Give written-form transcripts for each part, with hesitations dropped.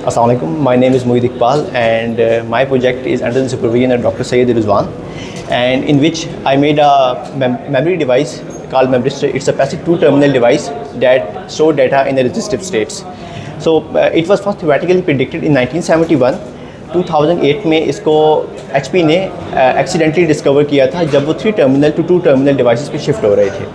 Assalamu alaikum. My name is Mueed Iqbal, and my project is under the supervision of Dr. Sayyid Rizwan, and in which I made a memory device called Memristor. It's a passive two-terminal device that store data in the resistive states. So it was first theoretically predicted in 1971. 2008 में इसको HP ने accidentally discover किया था जब वो 3 terminal to 2 terminal devices पे shift हो रहे थे.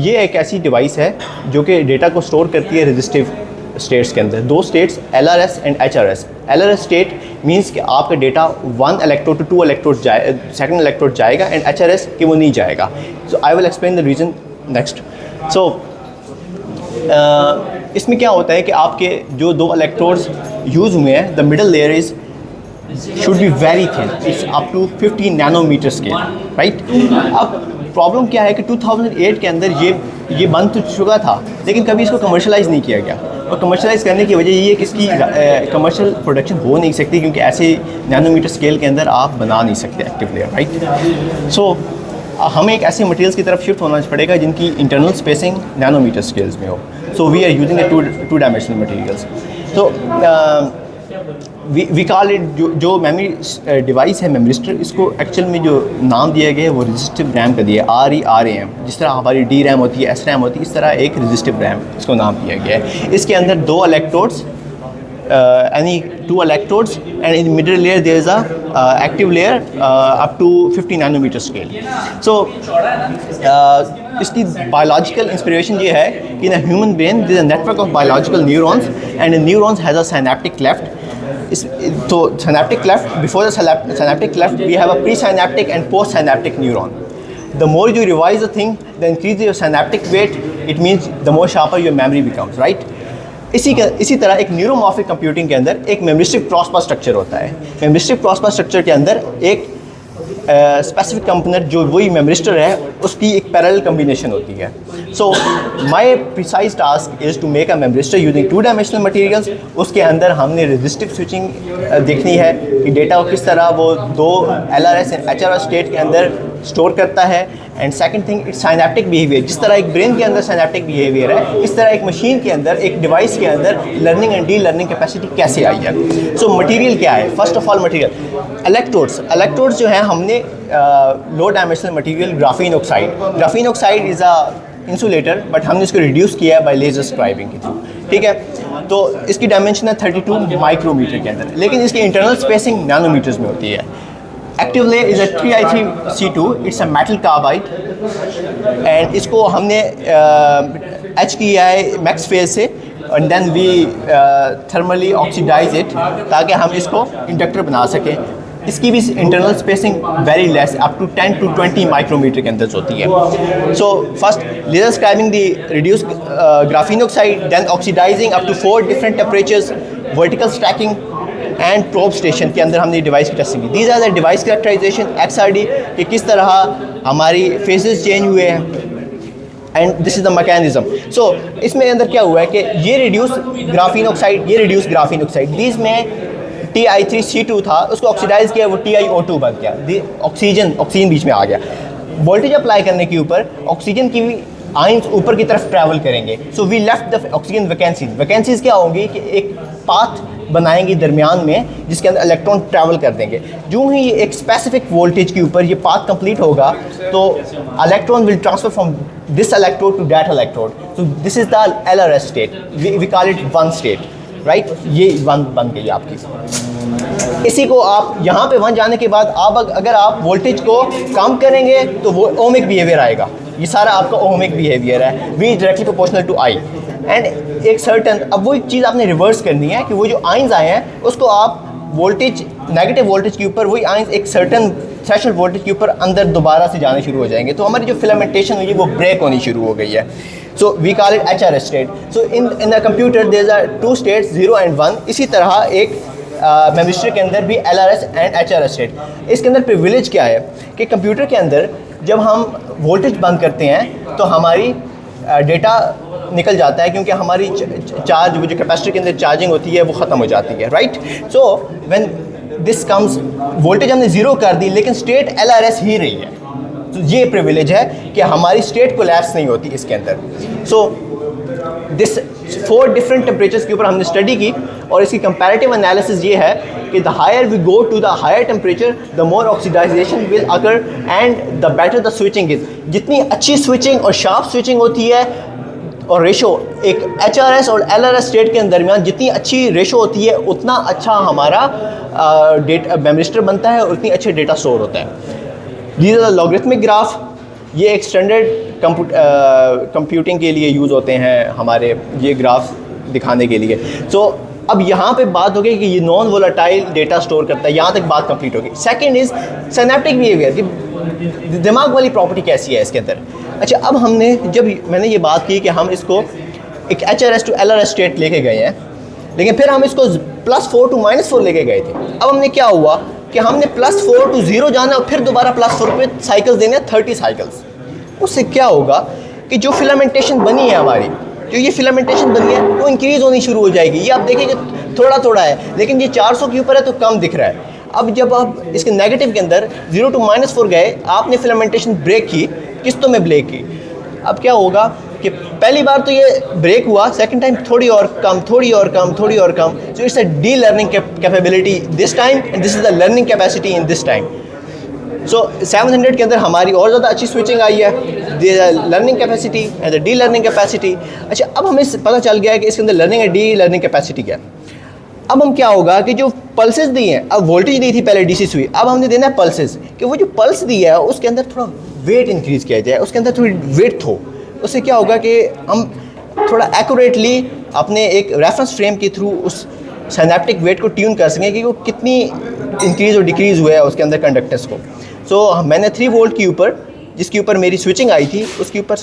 ये एक ऐसी डिवाइस है जो कि डेटा को स्टोर करती है रेजिस्टिव स्टेट्स के अंदर. 2 states LRS and HRS. LRS state means कि आपका data 1 electrode to 2 electrode second electrode जाएगा, एंड HRS कि वो नहीं जाएगा. So I will explain the reason next. इसमें क्या होता है कि आपके जो 2 इलेक्ट्रोड्स यूज़ हुए हैं, the middle layer is should be very thin, it's up to 50 nanometre scale, right. अब प्रॉब्लम क्या है कि 2008 के अंदर ये बन तो चुका था, लेकिन कभी इसको कमर्शलाइज़ नहीं किया गया. और कमर्शलाइज़ करने की वजह ये है कि इसकी कमर्शियल प्रोडक्शन हो नहीं सकती, क्योंकि ऐसे नैनोमीटर स्केल के अंदर आप बना नहीं सकते एक्टिव लेयर, राइट. सो हमें एक ऐसे मटेरियल्स की तरफ शिफ्ट होना पड़ेगा जिनकी इंटरनल स्पेसिंग नैनोमीटर स्केल्स में हो. So we are using the two dimensional materials. So we call it, जो मेमोरी डिवाइस है मेमरिस्टर, इसको एक्चुअल में जो नाम दिया गया है वो रेजिस्टिव रैम का दिया है, RERAM. जिस तरह हमारी DRAM होती है, SRAM होती है, इस तरह एक रेजिस्टिव रैम इसको नाम दिया गया है. इसके अंदर 2 electrodes, any 2 electrodes, and in the middle layer there is a active layer up to 50 nanometer scale. So इसकी biological inspiration ये है कि in a human brain there is a network of biological neurons, and the neurons has a synaptic cleft. So synaptic cleft, before the synaptic cleft we have a presynaptic and postsynaptic neuron. The more you revise the thing, the increase your synaptic weight, it means the more sharper your memory becomes, right? इसी तरह एक neuromorphic computing के अंदर एक मेमरिस्टिक क्रॉसपाथ structure होता है. मेमरिस्टिक क्रॉसपाथ structure के अंदर एक स्पेसिफिक कंपोनेंट जो वही मेमरिस्टर है उसकी एक पैरेलल कम्बिनेशन होती है. So my precise task is to make a memristor using 2 dimensional materials. उसके अंदर हमने रेजिस्टिव स्विचिंग देखनी है कि डेटा को किस तरह वो 2 LRS एंड HRS स्टेट के अंदर स्टोर करता है. And second thing, it's synaptic behaviour. जिस तरह एक ब्रेन के अंदर साइनेप्टिक बिहेवियर है, इस तरह एक मशीन के अंदर, एक डिवाइस के अंदर learning and de learning capacity कैसे आई है. सो मटेरियल क्या है? First of all material electrodes जो है, हमने low dimensional material graphene oxide. Graphene oxide is a insulator, but हमने इसको रिड्यूस किया है बाय लेजर स्क्राइबिंग के थ्रू, ठीक है. तो इसकी डायमेंशन है 32 माइक्रोमीटर के अंदर, लेकिन इसकी इंटरनल स्पेसिंग नैनोमीटर्स में होती है. Active layer is a 3i3C2, it's a metal carbide, and इसको हमने एच किया है मैक्स फेज से, and then we thermally oxidise it ताकि हम इसको इंडक्टर बना सकें. इसकी भी internal spacing very less, up to 10 to 20 micrometer के अंदर होती है. So first laser scribing the reduce graphene oxide, then oxidising up to 4 different temperatures, vertical stacking and probe station के अंदर हमने डिवाइस की टेस्टिंग की. These are the device characterization, XRD कि किस तरह हमारी फेजेस चेंज हुए हैं, and this is the mechanism. So इसमें अंदर क्या हुआ है कि ये रिड्यूस ग्राफीन ऑक्साइड, दीज में TI3C2 था, उसको ऑक्सीडाइज किया, वो TiO2 बन गया. ऑक्सीजन बीच में आ गया. वोल्टेज अप्लाई करने के ऊपर ऑक्सीजन की भी आयंस ऊपर की तरफ ट्रैवल करेंगे. So we left the oxygen vacancies क्या होंगी कि एक पाथ बनाएंगे दरमियान में जिसके अंदर इलेक्ट्रॉन ट्रैवल कर देंगे. जो ही एक स्पेसिफिक वोल्टेज के ऊपर ये पाथ कंप्लीट होगा तो electron will transfer from this electrode to that electrode. So this is the LRS state, we call it 1 state, right. ये 1 बन गई आपकी. इसी को आप यहाँ पे 1 जाने के बाद अगर आप वोल्टेज को कम करेंगे तो वो ओमिक बिहेवियर आएगा. ये सारा आपका ओमिक बिहेवियर है, V directly proportional to I. And एक सर्टन, अब वो एक चीज़ आपने रिवर्स करनी है कि वो जो आयंस आए हैं उसको आप वोल्टेज, नेगेटिव वोल्टेज के ऊपर वही आयंस एक सर्टन थ्रेशोल्ड वोल्टेज के ऊपर अंदर दोबारा से जाने शुरू हो जाएंगे. तो हमारी जो फिलामेंटेशन हुई है वो ब्रेक होनी शुरू हो गई है. So we call it HRS state. So in a computer there are 2 states, 0 and 1. इसी तरह एक मेमरिस्टर के अंदर भी LRS एंड HRS स्टेट. इसके अंदर प्रिविलेज क्या है कि कंप्यूटर के अंदर जब हम वोल्टेज बंद करते हैं तो हमारी डेटा निकल जाता है, क्योंकि हमारी चार्ज, वो जो कैपेसिटर के अंदर चार्जिंग होती है वो ख़त्म हो जाती है, right. So when this comes, voltage हमने 0 कर दी लेकिन स्टेट LRS ही रही है. तो ये प्रिविलेज है कि हमारी स्टेट कोलैप्स नहीं होती इसके अंदर. सो दिस 4 डिफरेंट टेम्परेचर्स के ऊपर हमने स्टडी की और इसकी कंपैरेटिव एनालिसिस ये है कि the higher we go to the higher temperature the more oxidisation will occur and the better the switching is. जितनी अच्छी स्विचिंग और शार्प स्विचिंग होती है और रेशो एक HRS और LRS स्टेट के दरमियान जितनी अच्छी रेशो होती है उतना अच्छा हमारा डेटा मेमोरी बनता है और उतनी अच्छे डेटा स्टोर होता है। These are the logarithmic graph, ये एक स्टैंडर्ड कंप्यूटिंग के लिए यूज़ होते हैं हमारे ये ग्राफ दिखाने के लिए। सो अब यहाँ पे बात हो गई कि ये नॉन वोलेटाइल डेटा स्टोर करता है, यहाँ तक बात कंप्लीट होगी। सेकंड इज़ सिनेप्टिक बिहेवियर कि दिमाग वाली प्रॉपर्टी कैसी है इसके अंदर। अच्छा, अब मैंने ये बात की कि हम इसको एक HRS to LRS स्टेट लेके गए हैं, लेकिन फिर हम इसको +4 to -4 लेके गए थे। अब हमने क्या हुआ कि हमने +4 to 0 जाना और फिर दोबारा +4 पे साइकिल्स देने 30 साइकिल्स। उससे क्या होगा कि जो फिलामेंटेशन बनी है हमारी, जो ये फिलामेंटेशन बनी है वो इंक्रीज़ होनी शुरू हो जाएगी। ये आप देखेंगे थोड़ा थोड़ा है, लेकिन ये 400 के ऊपर है तो कम दिख रहा है। अब जब आप इसके नेगेटिव के अंदर 0 to -4 गए, आपने फिलामेंटेशन ब्रेक की, किस्तों में ब्रेक की। अब क्या होगा कि पहली बार तो ये ब्रेक हुआ, सेकंड टाइम थोड़ी और कम, थोड़ी और कम, थोड़ी और कम। So it's a de learning capability this time and this is the learning capacity in this time. So 700 के अंदर हमारी और ज़्यादा अच्छी स्विचिंग आई है, the learning capacity and the D learning capacity. अच्छा, अब हमें पता चल गया है कि इसके अंदर learning and de learning capacity क्या है। अब हम क्या होगा कि जो पल्सेस दी हैं, अब वोल्टेज दी थी पहले DC सुई, अब हमने देना है पल्सेस, कि वो जो पल्स दी है उसके अंदर थोड़ा वेट इंक्रीज़ किया जाए, उसके अंदर थोड़ी वेट हो। उससे क्या होगा कि हम थोड़ा एक्यूरेटली अपने एक रेफरेंस फ्रेम के थ्रू उस सिनेप्टिक वेट को ट्यून कर सकें कि वो कितनी इंक्रीज़ और डिक्रीज़ हुआ है उसके अंदर कंडक्टर्स को। सो मैंने 3 वोल्ट के ऊपर, जिसके ऊपर मेरी स्विचिंग आई थी, उसके ऊपर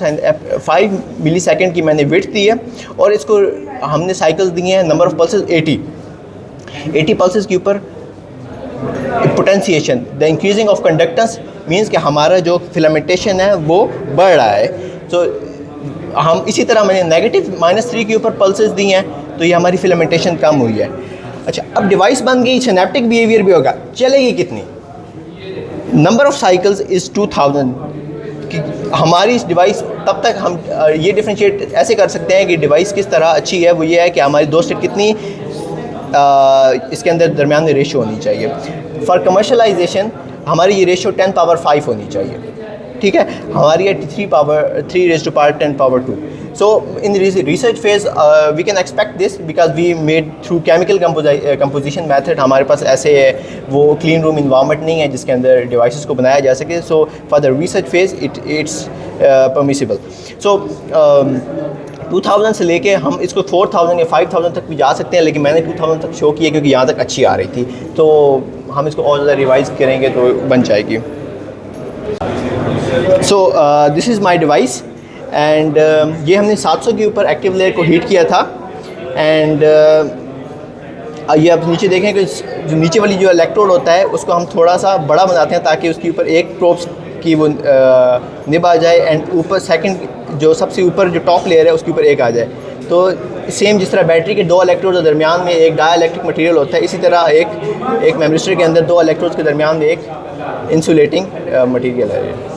5 मिलीसेकंड की मैंने वेट दी है और इसको हमने साइकिल्स दी हैं, नंबर ऑफ पल्सेस 80 पल्सेस के ऊपर। Potentiation, the increasing of conductance means कि हमारा जो फिलामेंटेशन है वो बढ़ रहा है। तो हम इसी तरह मैंने नेगेटिव -3 के ऊपर पल्सेस दी हैं तो ये हमारी फिलामेंटेशन कम हुई है। अच्छा, अब डिवाइस बन गई, सिनेप्टिक बिहेवियर भी होगा, चलेगी कितनी? नंबर ऑफ साइकिल्स इज़ 2000 कि हमारी इस डिवाइस तब तक हम ये डिफ्रेंशिएट ऐसे कर सकते हैं कि डिवाइस किस तरह अच्छी है। वो ये है कि हमारी 2 स्टेट कितनी इसके अंदर दरमियान में रेशो होनी चाहिए। फॉर कमर्शलाइजेशन हमारी ये रेशो 10 पावर 5 होनी चाहिए, ठीक है। हमारी है 3 × 10⁻²। So in the research phase we can expect this because we made through chemical composition method। हमारे पास ऐसे वो clean room environment नहीं है जिसके अंदर devices को बनाया जा सके। So for the research phase it's permissible। So 2000 से लेके हम इसको 4000 या 5000 तक भी जा सकते हैं, लेकिन मैंने 2000 तक शो किया क्योंकि यहाँ तक अच्छी आ रही थी। तो हम इसको और ज़्यादा रिवाइज करेंगे तो बन जाएगी। So this is my device and ये हमने 700 के ऊपर एक्टिव लेयर को हीट किया था। एंड ये आप नीचे देखें कि जो नीचे वाली जो इलेक्ट्रोड होता है उसको हम थोड़ा सा बड़ा बनाते हैं ताकि उसके ऊपर एक प्रोब्स की वो निब आ जाए एंड ऊपर सेकंड जो सबसे ऊपर जो टॉप लेयर है उसके ऊपर एक आ जाए। तो सेम जिस तरह बैटरी के 2 इलेक्ट्रोड के दरमियान में एक डाइलेक्ट्रिक मटेरियल होता है, इसी तरह एक मेमोरी के अंदर 2 इलेक्ट्रोड्स के दरमियान में एक इंसुलेटिंग मटेरियल है।